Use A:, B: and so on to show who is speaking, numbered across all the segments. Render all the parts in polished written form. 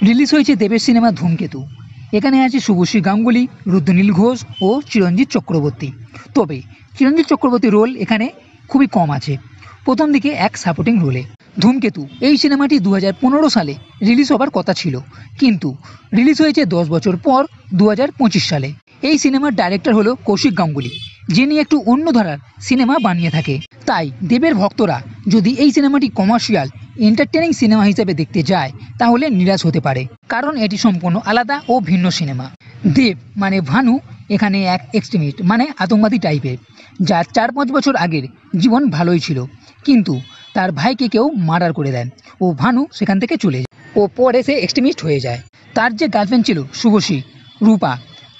A: Release হয়েছে দেবের cinema ধূমকেতু। এখানে আছে শুভশ্রী গাঙ্গুলি, রুদ্রনীল ঘোষ ও চিরঞ্জিত চক্রবর্তী। তবে চিরঞ্জিত চক্রবর্তীর রোল এখানে খুবই কম আছে, প্রথম দিকে এক সাপোর্টিং রোলে। ধূমকেতু এই সিনেমাটি 2015 সালে রিলিজ হবার কথা ছিল, কিন্তু রিলিজ হয়েছে 10 বছর পর 2025 সালে। এই সিনেমার ডাইরেক্টর হলো কৌশিক গাঙ্গুলি, যিনি একটু অন্য ধারার সিনেমা বানিয়ে থাকে। তাই দেবের ভক্তরা যদি এই সিনেমাটি কমার্শিয়াল এন্টারটেনিং সিনেমা হিসেবে দেখতে যায় তাহলে নিরাশ হতে পারে, কারণ এটি সম্পূর্ণ আলাদা ও ভিন্ন সিনেমা। দেব মানে ভানু এখানে এক এক্সট্রিমিস্ট মানে আতঙ্কবাদী টাইপের, যার 4-5 বছর আগের জীবন ভালোই ছিল, কিন্তু তার ভাইকে কেউ মার্ডার করে দেয় ও ভানু সেখান থেকে চলে যায় ও পরে সে এক্সট্রিমিস্ট হয়ে যায়। তার যে গার্লফ্রেন্ড ছিল শুভশ্রী রূপা,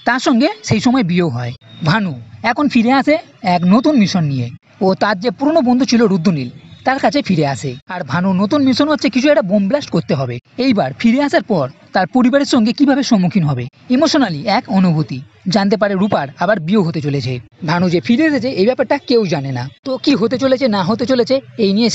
A: তার সঙ্গে সেই সময় বিয়েও হয়। ভানু এখন ফিরে আসে এক নতুন মিশন নিয়ে ও তার যে পুরনো বন্ধু ছিল রুদ্রনীল তার কাছে ফিরে আসে। আর ভানু নতুন মিশন হচ্ছে কিছু একটা বোম ব্লাস্ট করতে হবে। এইবার ফিরে আসার পর তার পরিবারের সঙ্গে কিভাবে সম্মুখীন হবে, ইমোশনালি এক অনুভূতি। জানতে পারে রূপার আবার বিয়ে হতে চলেছে। ভানু যে ফিরে এসেছে এই ব্যাপারটা কেউ জানে না। তো কি হতে চলেছে না হতে চলেছে এই নিয়ে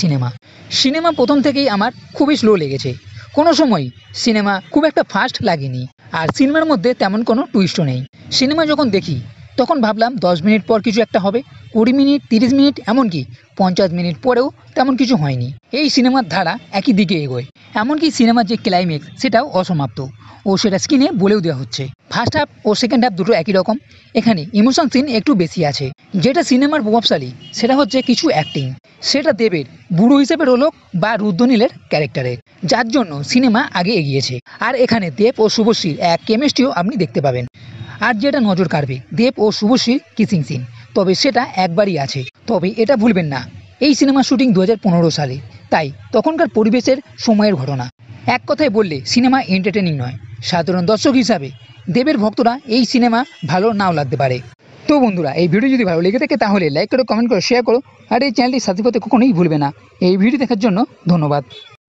A: সিনেমা প্রথম থেকেই আমার খুবই স্লো লেগেছে। কোনো সময় সিনেমা খুব একটা ফাস্ট লাগেনি, আর সিনেমার মধ্যে তেমন কোনো টুইস্টও নেই। সিনেমা যখন দেখি তখন ভাবলাম 10 মিনিট পর কিছু একটা হবে, 20 মিনিট, 30 মিনিট, এমনকি 50 মিনিট পরেও তেমন কিছু হয়নি। এই সিনেমার ধারা একই দিকে এগোয়, এমনকি সিনেমার যে ক্লাইম্যাক্স সেটাও অসমাপ্ত ও সেটা স্ক্রিনে বলেও দেওয়া হচ্ছে। ফার্স্ট হাফ ও সেকেন্ড হাফ দুটো একই রকম, এখানে ইমোশন সিন একটু বেশি আছে। যেটা সিনেমার প্রভাবশালী সেটা হচ্ছে কিছু অ্যাক্টিং, সেটা দেবের বুড়ো হিসেবে রোল হোক বা রুদ্রনীলের ক্যারেক্টারে, যার জন্য সিনেমা আগে এগিয়েছে। আর এখানে দেব ও শুভশ্রীর এক কেমিস্ট্রিও আপনি দেখতে পাবেন। আর যেটা নজর কাড়বে দেব ও শুভশ্রীর কিসিং সিন, তবে সেটা একবারই আছে। তবে এটা ভুলবেন না এই সিনেমার শুটিং 2015 সালে, তাই তখনকার পরিবেশের সময়ের ঘটনা। এক কথায় বললে সিনেমা এন্টারটেনিং নয়। সাধারণ দর্শক হিসাবে দেবের ভক্তরা এই সিনেমা ভালো নাও লাগতে পারে। তো বন্ধুরা, এই ভিডিও যদি ভালো লেগে থাকে তাহলে লাইক করো, কমেন্ট করো, শেয়ার করো, আর এই চ্যানেলটি সাবস্ক্রাইব করতে কখনোই ভুলবে না। এই ভিডিও দেখার জন্য ধন্যবাদ।